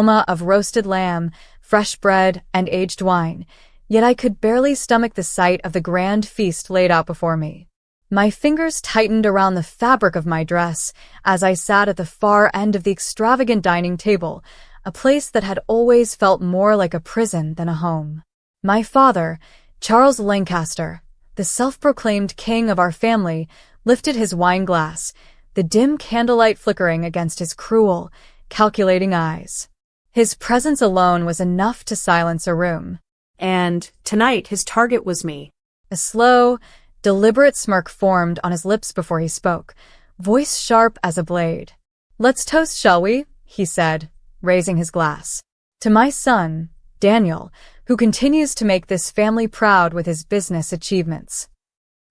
aroma of roasted lamb, fresh bread, and aged wine, yet I could barely stomach the sight of the grand feast laid out before me. My fingers tightened around the fabric of my dress as I sat at the far end of the extravagant dining table, a place that had always felt more like a prison than a home. My father, Charles Lancaster, the self-proclaimed king of our family, lifted his wine glass, the dim candlelight flickering against his cruel, calculating eyes. His presence alone was enough to silence a room. And tonight his target was me. A slow, deliberate smirk formed on his lips before he spoke, voice sharp as a blade. "Let's toast, shall we?" he said, raising his glass. "To my son, Daniel, who continues to make this family proud with his business achievements."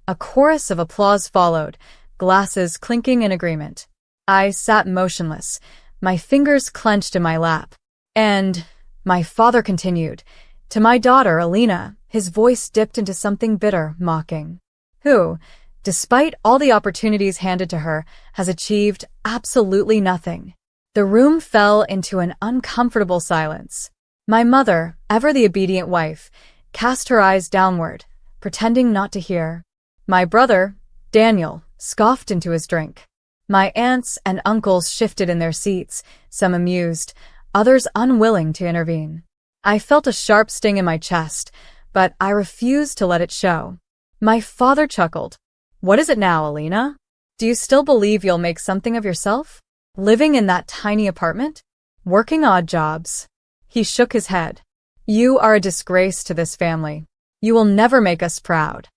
A chorus of applause followed, glasses clinking in agreement. I sat motionless, my fingers clenched in my lap. "And," my father continued, "to my daughter, Alina," his voice dipped into something bitter, mocking, "who, despite all the opportunities handed to her, has achieved absolutely nothing." The room fell into an uncomfortable silence. My mother, ever the obedient wife, cast her eyes downward, pretending not to hear. My brother, Daniel, scoffed into his drink. My aunts and uncles shifted in their seats, some amused, others unwilling to intervene. I felt a sharp sting in my chest, but I refused to let it show. My father chuckled. "What is it now, Alina? Do you still believe you'll make something of yourself? Living in that tiny apartment? Working odd jobs?" He shook his head. "You are a disgrace to this family. You will never make us proud."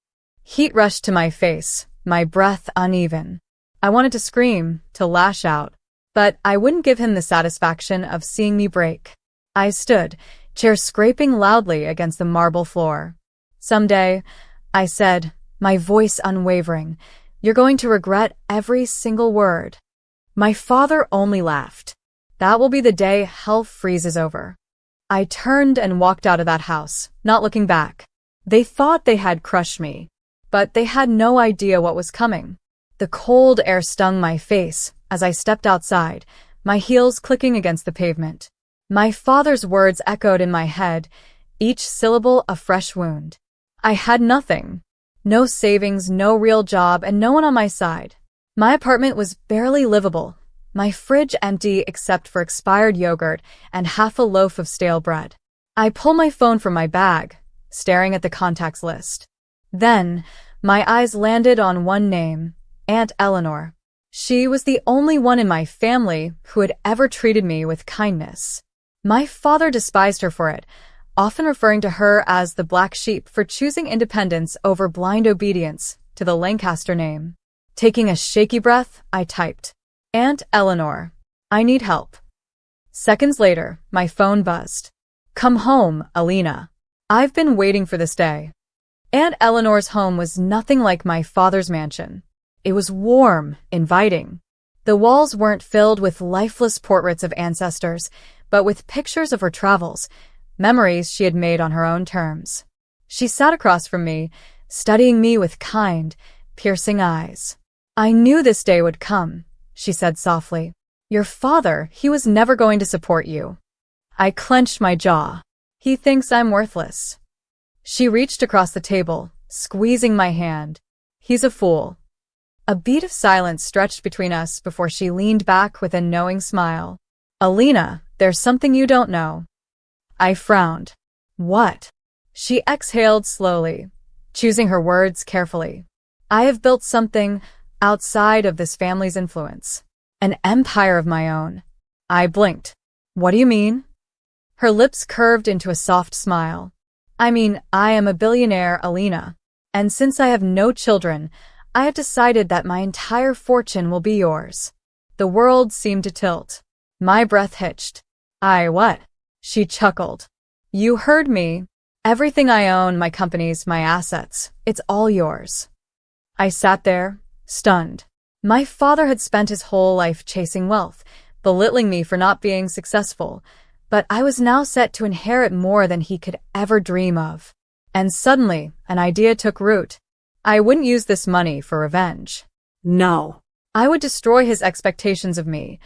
Heat rushed to my face, my breath uneven. I wanted to scream, to lash out, but I wouldn't give him the satisfaction of seeing me break. I stood, chair scraping loudly against the marble floor. "Someday," I said, my voice unwavering, "you're going to regret every single word." My father only laughed. "That will be the day hell freezes over." I turned and walked out of that house, not looking back. They thought they had crushed me, but they had no idea what was coming. The cold air stung my face as I stepped outside, my heels clicking against the pavement. My father's words echoed in my head, each syllable a fresh wound. I had nothing. No savings, no real job, and no one on my side. My apartment was barely livable, my fridge empty except for expired yogurt and half a loaf of stale bread. I pulled my phone from my bag, staring at the contacts list. Then, my eyes landed on one name, Aunt Eleanor. She was the only one in my family who had ever treated me with kindness. My father despised her for it, often referring to her as the black sheep for choosing independence over blind obedience to the Lancaster name. Taking a shaky breath, I typed, "Aunt Eleanor, I need help." Seconds later, my phone buzzed. "Come home, Alina. I've been waiting for this day." Aunt Eleanor's home was nothing like my father's mansion. It was warm, inviting. The walls weren't filled with lifeless portraits of ancestors, but with pictures of her travels, memories she had made on her own terms. She sat across from me, studying me with kind, piercing eyes. "I knew this day would come," she said softly. "Your father, he was never going to support you." I clenched my jaw. "He thinks I'm worthless." She reached across the table, squeezing my hand. "He's a fool." A beat of silence stretched between us before she leaned back with a knowing smile. "Alina, there's something you don't know." I frowned. "What?" She exhaled slowly, choosing her words carefully. "I have built something outside of this family's influence. An empire of my own." I blinked. "What do you mean?" Her lips curved into a soft smile. "I mean, I am a billionaire, Alina. And since I have no children, I have decided that my entire fortune will be yours." The world seemed to tilt. My breath hitched. What?" She chuckled. "You heard me. Everything I own, my companies, my assets, it's all yours." I sat there, stunned. My father had spent his whole life chasing wealth, belittling me for not being successful, but I was now set to inherit more than he could ever dream of. And suddenly, an idea took root. I wouldn't use this money for revenge. No. I would destroy his expectations of me,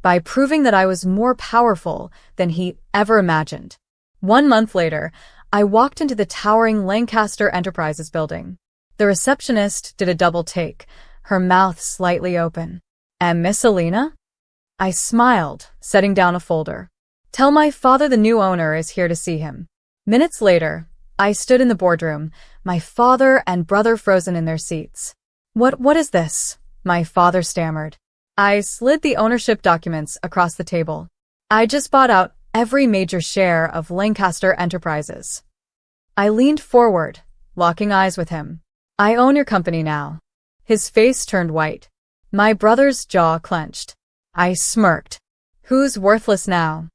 by proving that I was more powerful than he ever imagined. 1 month later, I walked into the towering Lancaster Enterprises building. The receptionist did a double take, her mouth slightly open. "And Miss Alina?" I smiled, setting down a folder. "Tell my father the new owner is here to see him." Minutes later, I stood in the boardroom, my father and brother frozen in their seats. What is this?" my father stammered. I slid the ownership documents across the table. "I just bought out every major share of Lancaster Enterprises." I leaned forward, locking eyes with him. "I own your company now." His face turned white. My brother's jaw clenched. I smirked. "Who's worthless now?"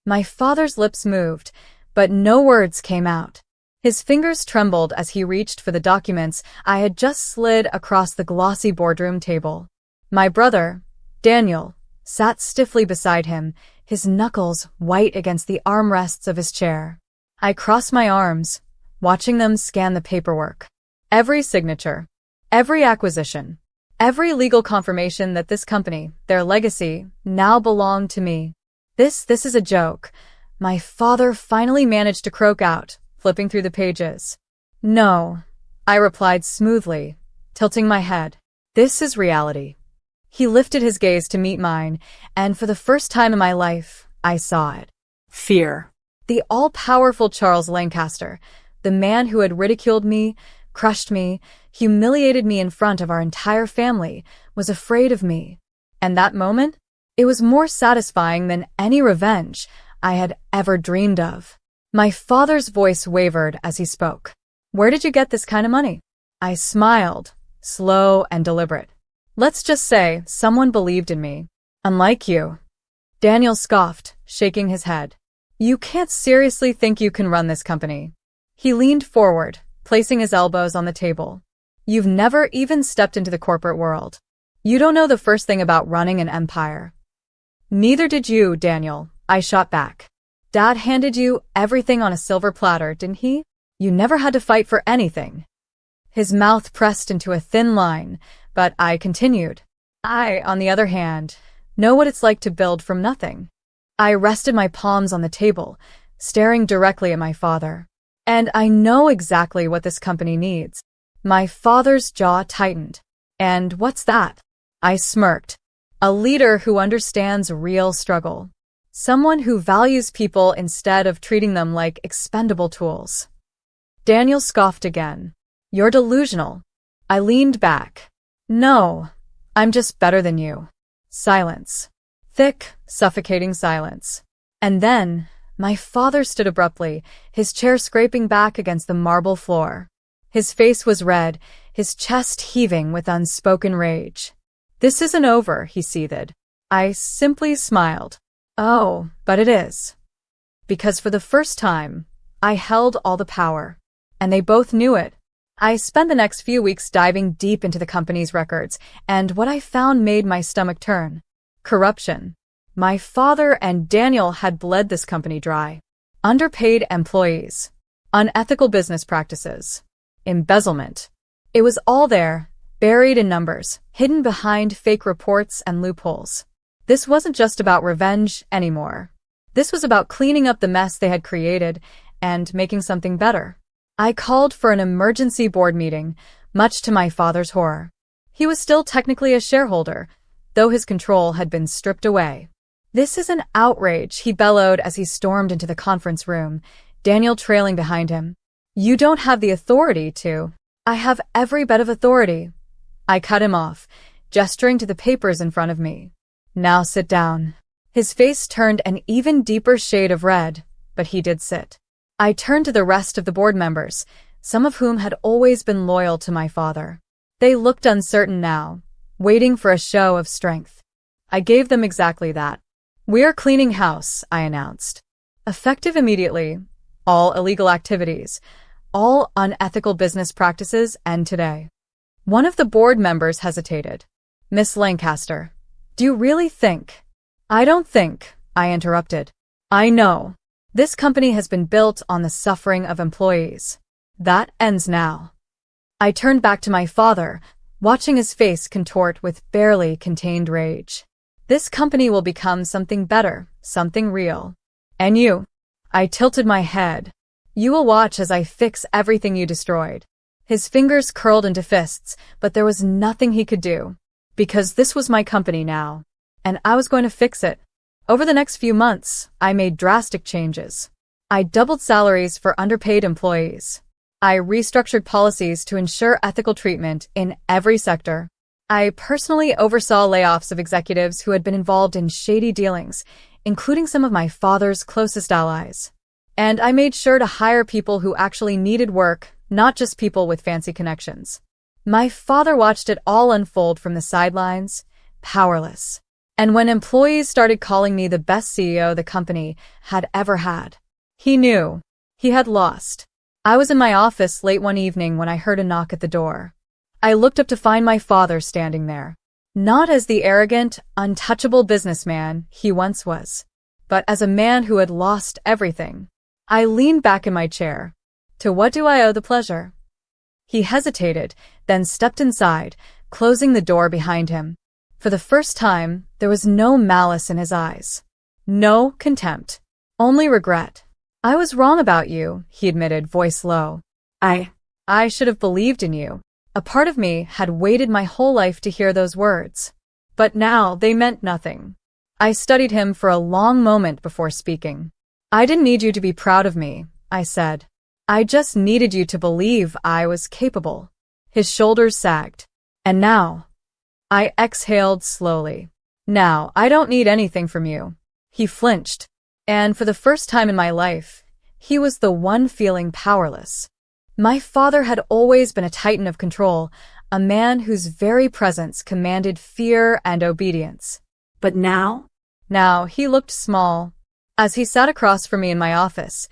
My father's lips moved, but no words came out. His fingers trembled as he reached for the documents I had just slid across the glossy boardroom table. My brother, Daniel, sat stiffly beside him, his knuckles white against the armrests of his chair. I crossed my arms, watching them scan the paperwork. Every signature, every acquisition, every legal confirmation that this company, their legacy, now belonged to me. This is a joke," my father finally managed to croak out, flipping through the pages. "No," I replied smoothly, tilting my head. "This is reality." He lifted his gaze to meet mine, and for the first time in my life, I saw it. Fear. The all-powerful Charles Lancaster, the man who had ridiculed me, crushed me, humiliated me in front of our entire family, was afraid of me. And that moment, it was more satisfying than any revenge I had ever dreamed of. My father's voice wavered as he spoke. "Where did you get this kind of money?" I smiled, slow and deliberate. "Let's just say someone believed in me. Unlike you." Daniel scoffed, shaking his head. "You can't seriously think you can run this company." He leaned forward, placing his elbows on the table. "You've never even stepped into the corporate world. You don't know the first thing about running an empire." "Neither did you, Daniel," I shot back. "Dad handed you everything on a silver platter, didn't he? You never had to fight for anything." His mouth pressed into a thin line, but I continued. "I, on the other hand, know what it's like to build from nothing." I rested my palms on the table, staring directly at my father. "And I know exactly what this company needs." My father's jaw tightened. "And what's that?" I smirked. "A leader who understands real struggle. Someone who values people instead of treating them like expendable tools." Daniel scoffed again. "You're delusional." I leaned back. "No, I'm just better than you." Silence. Thick, suffocating silence. And then, my father stood abruptly, his chair scraping back against the marble floor. His face was red, his chest heaving with unspoken rage. "This isn't over," he seethed. I simply smiled. "Oh, but it is." Because for the first time, I held all the power. And they both knew it. I spent the next few weeks diving deep into the company's records, and what I found made my stomach turn. Corruption. My father and Daniel had bled this company dry. Underpaid employees. Unethical business practices. Embezzlement. It was all there, buried in numbers, hidden behind fake reports and loopholes. This wasn't just about revenge anymore. This was about cleaning up the mess they had created and making something better. I called for an emergency board meeting, much to my father's horror. He was still technically a shareholder, though his control had been stripped away. "This is an outrage," he bellowed as he stormed into the conference room, Daniel trailing behind him. "You don't have the authority to." "I have every bit of authority." I cut him off, gesturing to the papers in front of me. "Now sit down." His face turned an even deeper shade of red, but he did sit. I turned to the rest of the board members, some of whom had always been loyal to my father. They looked uncertain now, waiting for a show of strength. I gave them exactly that. "We're cleaning house," I announced. Effective immediately, all illegal activities, all unethical business practices end today. One of the board members hesitated. "Miss Lancaster, do you really think?" "I don't think," I interrupted. "I know. This company has been built on the suffering of employees. That ends now." I turned back to my father, watching his face contort with barely contained rage. This company will become something better, something real. And you? I tilted my head. You will watch as I fix everything you destroyed. His fingers curled into fists, but there was nothing he could do. Because this was my company now. And I was going to fix it. Over the next few months, I made drastic changes. I doubled salaries for underpaid employees. I restructured policies to ensure ethical treatment in every sector. I personally oversaw layoffs of executives who had been involved in shady dealings, including some of my father's closest allies. And I made sure to hire people who actually needed work, not just people with fancy connections. My father watched it all unfold from the sidelines, powerless. And when employees started calling me the best CEO the company had ever had, he knew he had lost. I was in my office late one evening when I heard a knock at the door. I looked up to find my father standing there. Not as the arrogant, untouchable businessman he once was, but as a man who had lost everything. I leaned back in my chair. To what do I owe the pleasure? He hesitated, then stepped inside, closing the door behind him. For the first time, there was no malice in his eyes. No contempt. Only regret. I was wrong about you, he admitted, voice low. I should have believed in you. A part of me had waited my whole life to hear those words. But now they meant nothing. I studied him for a long moment before speaking. I didn't need you to be proud of me, I said. I just needed you to believe I was capable. His shoulders sagged. And now? I exhaled slowly. Now, I don't need anything from you. He flinched. And for the first time in my life, he was the one feeling powerless. My father had always been a titan of control, a man whose very presence commanded fear and obedience. But now? Now he looked small. As he sat across from me in my office,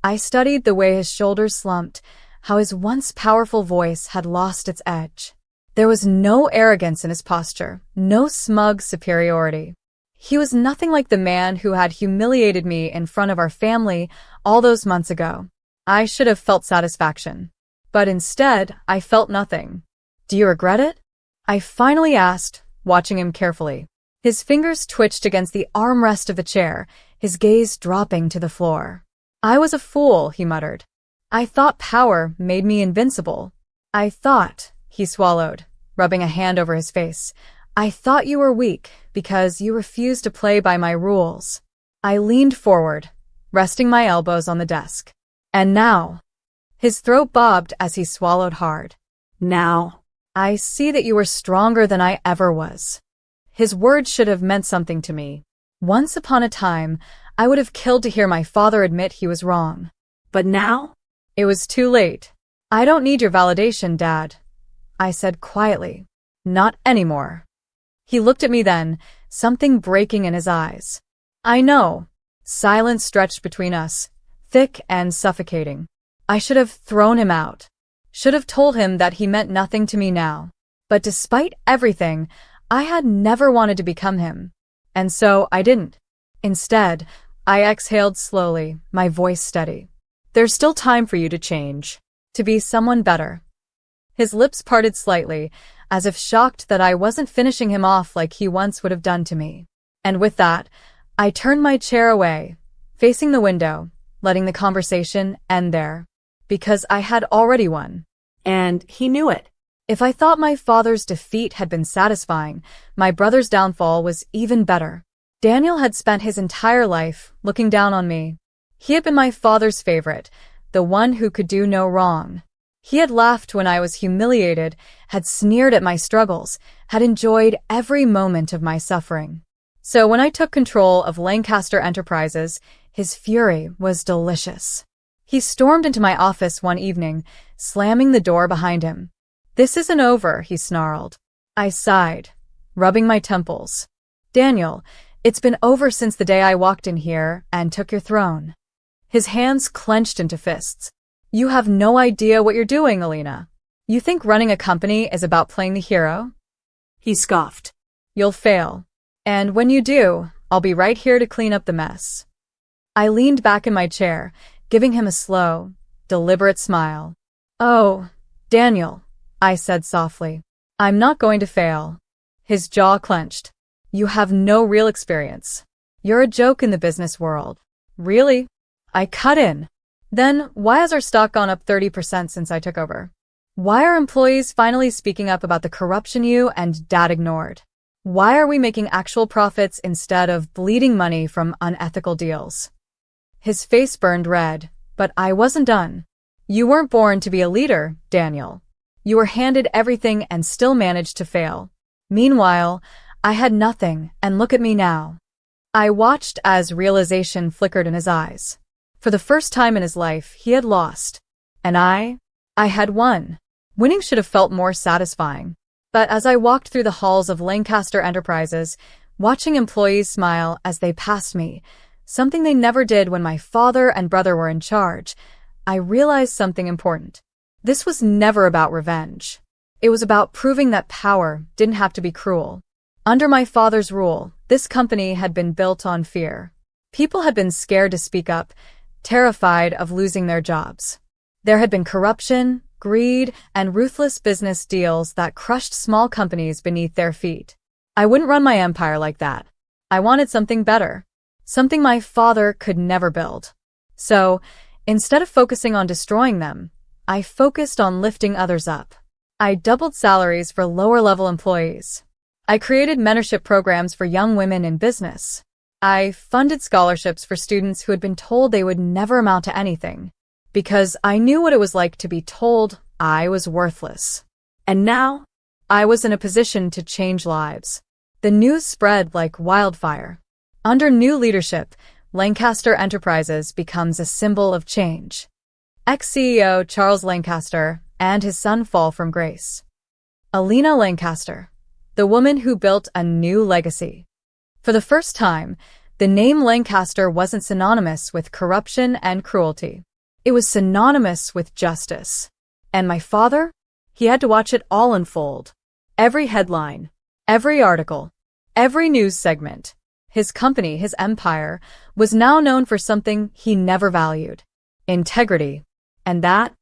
I studied the way his shoulders slumped, how his once powerful voice had lost its edge. There was no arrogance in his posture, no smug superiority. He was nothing like the man who had humiliated me in front of our family all those months ago. I should have felt satisfaction. But instead, I felt nothing. Do you regret it? I finally asked, watching him carefully. His fingers twitched against the armrest of the chair, his gaze dropping to the floor. I was a fool, he muttered. I thought power made me invincible. I thought, he swallowed, rubbing a hand over his face. I thought you were weak because you refused to play by my rules. I leaned forward, resting my elbows on the desk. And now, his throat bobbed as he swallowed hard. Now, I see that you were stronger than I ever was. His words should have meant something to me. Once upon a time, I would have killed to hear my father admit he was wrong. But now? It was too late. I don't need your validation, Dad, I said quietly. Not anymore. He looked at me then, something breaking in his eyes. I know. Silence stretched between us, thick and suffocating. I should have thrown him out. Should have told him that he meant nothing to me now. But despite everything, I had never wanted to become him. And so I didn't. Instead, I exhaled slowly, my voice steady. There's still time for you to change, to be someone better. His lips parted slightly, as if shocked that I wasn't finishing him off like he once would have done to me. And with that, I turned my chair away, facing the window, letting the conversation end there. Because I had already won. And he knew it. If I thought my father's defeat had been satisfying, my brother's downfall was even better. Daniel had spent his entire life looking down on me. He had been my father's favorite, the one who could do no wrong. He had laughed when I was humiliated, had sneered at my struggles, had enjoyed every moment of my suffering. So when I took control of Lancaster Enterprises, his fury was delicious. He stormed into my office one evening, slamming the door behind him. This isn't over, he snarled. I sighed, rubbing my temples. Daniel, it's been over since the day I walked in here and took your throne. His hands clenched into fists. You have no idea what you're doing, Alina. You think running a company is about playing the hero? He scoffed. You'll fail. And when you do, I'll be right here to clean up the mess. I leaned back in my chair, giving him a slow, deliberate smile. Oh, Daniel, I said softly. I'm not going to fail. His jaw clenched. You have no real experience. You're a joke in the business world. Really? I cut in. Then, why has our stock gone up 30% since I took over? Why are employees finally speaking up about the corruption you and Dad ignored? Why are we making actual profits instead of bleeding money from unethical deals? His face burned red, but I wasn't done. You weren't born to be a leader, Daniel. You were handed everything and still managed to fail. Meanwhile, I had nothing, and look at me now. I watched as realization flickered in his eyes. For the first time in his life, he had lost. And I had won. Winning should have felt more satisfying. But as I walked through the halls of Lancaster Enterprises, watching employees smile as they passed me, something they never did when my father and brother were in charge, I realized something important. This was never about revenge. It was about proving that power didn't have to be cruel. Under my father's rule, this company had been built on fear. People had been scared to speak up, terrified of losing their jobs. There had been corruption, greed, and ruthless business deals that crushed small companies beneath their feet. I wouldn't run my empire like that. I wanted something better, something my father could never build. So, instead of focusing on destroying them, I focused on lifting others up. I doubled salaries for lower-level employees. I created mentorship programs for young women in business. I funded scholarships for students who had been told they would never amount to anything, because I knew what it was like to be told I was worthless. And now, I was in a position to change lives. The news spread like wildfire. Under new leadership, Lancaster Enterprises becomes a symbol of change. Ex-CEO Charles Lancaster and his son fall from grace. Alina Lancaster, the woman who built a new legacy. For the first time, the name Lancaster wasn't synonymous with corruption and cruelty. It was synonymous with justice. And my father? He had to watch it all unfold. Every headline, every article, every news segment. His company, his empire, was now known for something he never valued: integrity. And that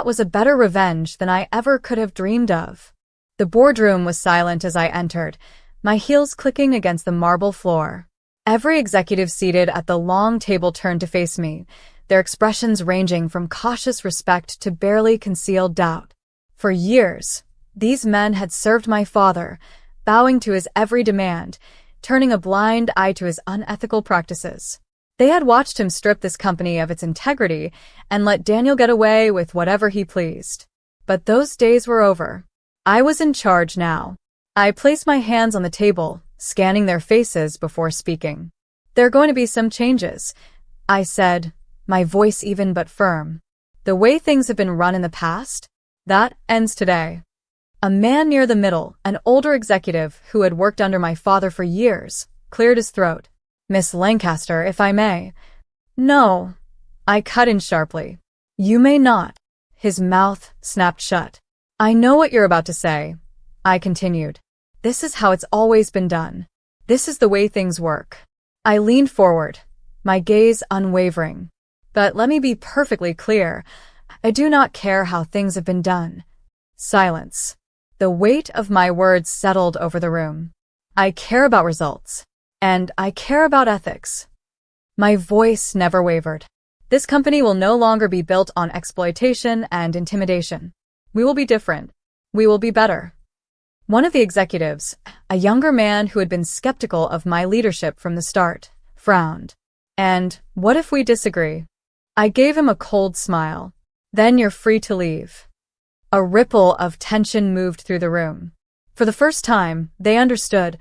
was a better revenge than I ever could have dreamed of. The boardroom was silent as I entered, my heels clicking against the marble floor. Every executive seated at the long table turned to face me, their expressions ranging from cautious respect to barely concealed doubt. For years, these men had served my father, bowing to his every demand, turning a blind eye to his unethical practices. They had watched him strip this company of its integrity and let Daniel get away with whatever he pleased. But those days were over. I was in charge now. I placed my hands on the table, scanning their faces before speaking. There are going to be some changes, I said, my voice even but firm. The way things have been run in the past, that ends today. A man near the middle, an older executive who had worked under my father for years, cleared his throat. Miss Lancaster, if I may. No, I cut in sharply. You may not. His mouth snapped shut. I know what you're about to say, I continued. This is how it's always been done. This is the way things work. I leaned forward, my gaze unwavering. But let me be perfectly clear. I do not care how things have been done. Silence. The weight of my words settled over the room. I care about results. And I care about ethics. My voice never wavered. This company will no longer be built on exploitation and intimidation. We will be different. We will be better. One of the executives, a younger man who had been skeptical of my leadership from the start, frowned. And what if we disagree? I gave him a cold smile. Then you're free to leave. A ripple of tension moved through the room. For the first time, they understood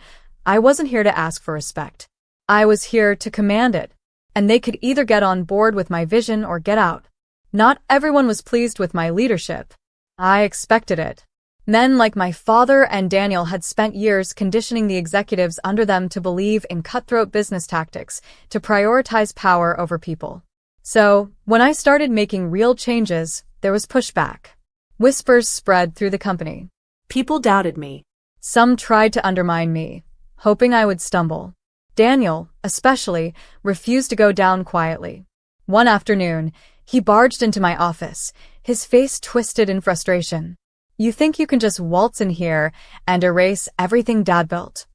I wasn't here to ask for respect. I was here to command it, and they could either get on board with my vision or get out. Not everyone was pleased with my leadership. I expected it. Men like my father and Daniel had spent years conditioning the executives under them to believe in cutthroat business tactics, to prioritize power over people. So, when I started making real changes, there was pushback. Whispers spread through the company. People doubted me. Some tried to undermine me, hoping I would stumble. Daniel, especially, refused to go down quietly. One afternoon, he barged into my office, his face twisted in frustration. You think you can just waltz in here and erase everything Dad built?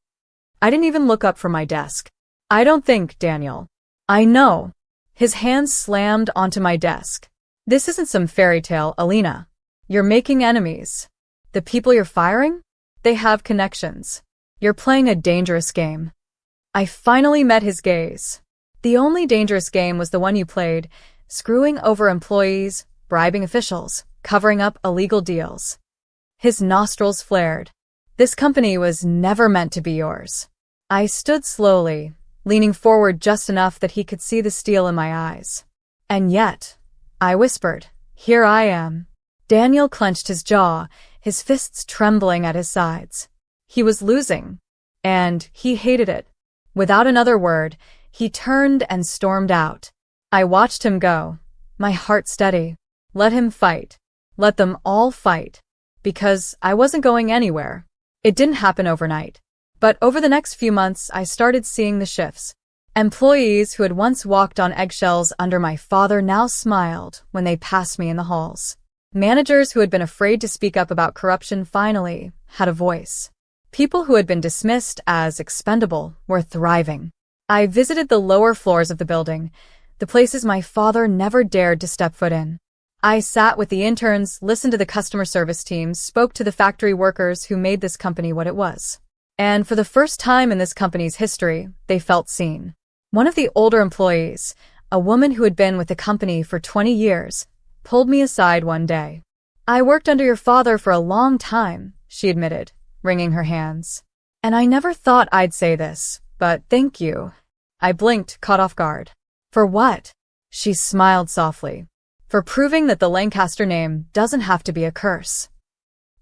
I didn't even look up from my desk. I don't think, Daniel. I know. His hands slammed onto my desk. This isn't some fairy tale, Alina. You're making enemies. The people you're firing? They have connections. You're playing a dangerous game. I finally met his gaze. The only dangerous game was the one you played, screwing over employees, bribing officials, covering up illegal deals. His nostrils flared. This company was never meant to be yours. I stood slowly, leaning forward just enough that he could see the steel in my eyes. And yet, I whispered, here I am. Daniel clenched his jaw, his fists trembling at his sides. He was losing, and he hated it. Without another word, he turned and stormed out. I watched him go, my heart steady. Let him fight. Let them all fight. Because I wasn't going anywhere. It didn't happen overnight. But over the next few months, I started seeing the shifts. Employees who had once walked on eggshells under my father now smiled when they passed me in the halls. Managers who had been afraid to speak up about corruption finally had a voice. People who had been dismissed as expendable were thriving. I visited the lower floors of the building, the places my father never dared to step foot in. I sat with the interns, listened to the customer service teams, spoke to the factory workers who made this company what it was. And for the first time in this company's history, they felt seen. One of the older employees, a woman who had been with the company for 20 years, pulled me aside one day. I worked under your father for a long time, she admitted, wringing her hands. And I never thought I'd say this, but thank you. I blinked, caught off guard. For what? She smiled softly. For proving that the Lancaster name doesn't have to be a curse.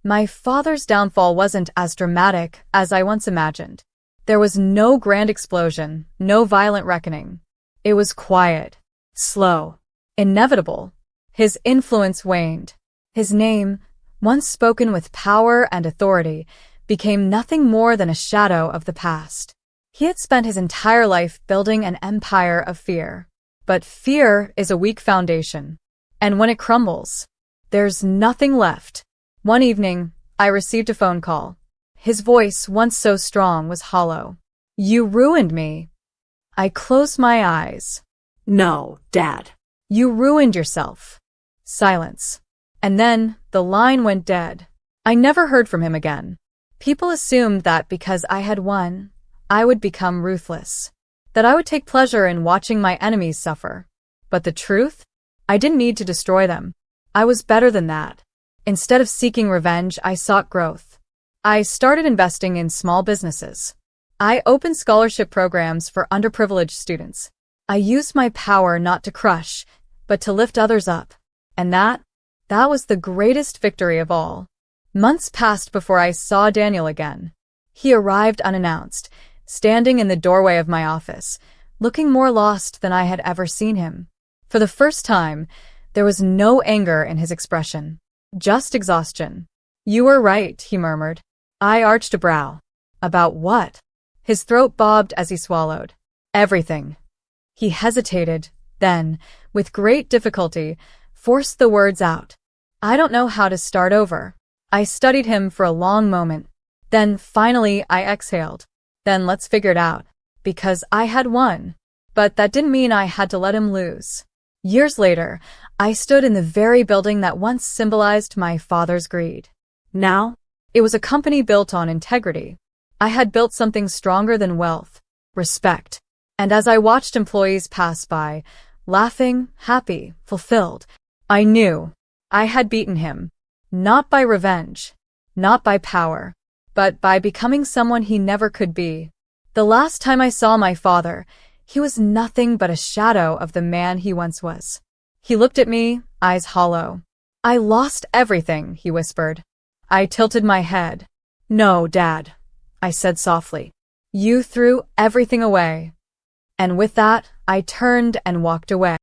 My father's downfall wasn't as dramatic as I once imagined. There was no grand explosion, no violent reckoning. It was quiet, slow, inevitable. His influence waned. His name, once spoken with power and authority, became nothing more than a shadow of the past. He had spent his entire life building an empire of fear. But fear is a weak foundation. And when it crumbles, there's nothing left. One evening, I received a phone call. His voice, once so strong, was hollow. You ruined me. I closed my eyes. No, Dad. You ruined yourself. Silence. And then the line went dead. I never heard from him again. People assumed that because I had won, I would become ruthless. That I would take pleasure in watching my enemies suffer. But the truth? I didn't need to destroy them. I was better than that. Instead of seeking revenge, I sought growth. I started investing in small businesses. I opened scholarship programs for underprivileged students. I used my power not to crush, but to lift others up. And that was the greatest victory of all. Months passed before I saw Daniel again. He arrived unannounced, standing in the doorway of my office, looking more lost than I had ever seen him. For the first time, there was no anger in his expression, just exhaustion. You were right, he murmured. I arched a brow. About what? His throat bobbed as he swallowed. Everything. He hesitated, then, with great difficulty, forced the words out. I don't know how to start over. I studied him for a long moment. Then, finally, I exhaled. Then let's figure it out. Because I had won. But that didn't mean I had to let him lose. Years later, I stood in the very building that once symbolized my father's greed. Now, it was a company built on integrity. I had built something stronger than wealth, respect. And as I watched employees pass by, laughing, happy, fulfilled, I knew I had beaten him. Not by revenge, not by power, but by becoming someone he never could be. The last time I saw my father, he was nothing but a shadow of the man he once was. He looked at me, eyes hollow. I lost everything, he whispered. I tilted my head. No, Dad, I said softly. You threw everything away. And with that, I turned and walked away.